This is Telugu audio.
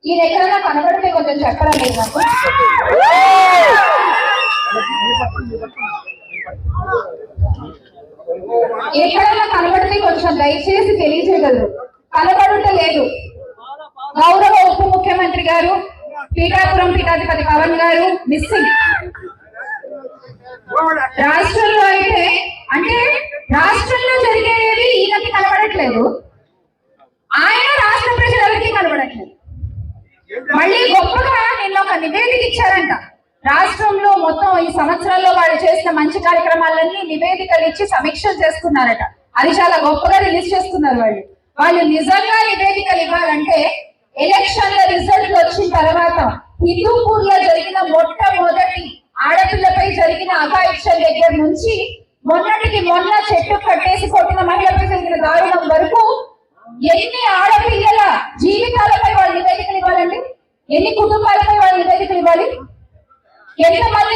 ఈయన ఎక్కడైనా కనబడితే కొంచెం చెప్పరా లేదు నాకు. ఎక్కడైనా కనబడితే కొంచెం దయచేసి తెలియజేయగలరు. కనబడుట లేదు. గౌరవ ఉప ముఖ్యమంత్రి గారు, పీఠాపురం పీఠాధిపతి పవన్ గారు మిస్సింగ్. రాష్ట్రంలో అయితే అంటే రాష్ట్రంలో జరిగేవి ఈయనకి కనబడట్లేదు, ఆయన రాష్ట్ర ప్రజలకి కనబడట్లేదు. మళ్ళీ గొప్పగా నిన్న ఒక నివేదిక ఇచ్చారంట. రాష్ట్రంలో మొత్తం ఈ సంవత్సరాల్లో వాళ్ళు చేసిన మంచి కార్యక్రమాలన్నీ నివేదికలు ఇచ్చి సమీక్షలు చేస్తున్నారట. అది చాలా గొప్పగా రిలీజ్ చేస్తున్నారు వాళ్ళు. వాళ్ళు నిజంగా నివేదికలు ఇవ్వాలంటే ఎలక్షన్ల రిజల్ట్ వచ్చిన తర్వాత హిందూపూర్ లో జరిగిన మొట్టమొదటి ఆడపిల్లపై జరిగిన అఘాయిత్యం దగ్గర నుంచి మొన్నటికి మొన్న చెట్టు కట్టేసి కొట్టిన మహిళపై జరిగిన దారుణం వరకు ఎన్ని ఆడపిల్లల జీవితాలపై వాళ్ళు నివేదికలు ఇవ్వాలండి? ఎన్ని కుటుంబాలపై వాళ్ళు నివేదికలు ఇవ్వాలి? ఎంతమంది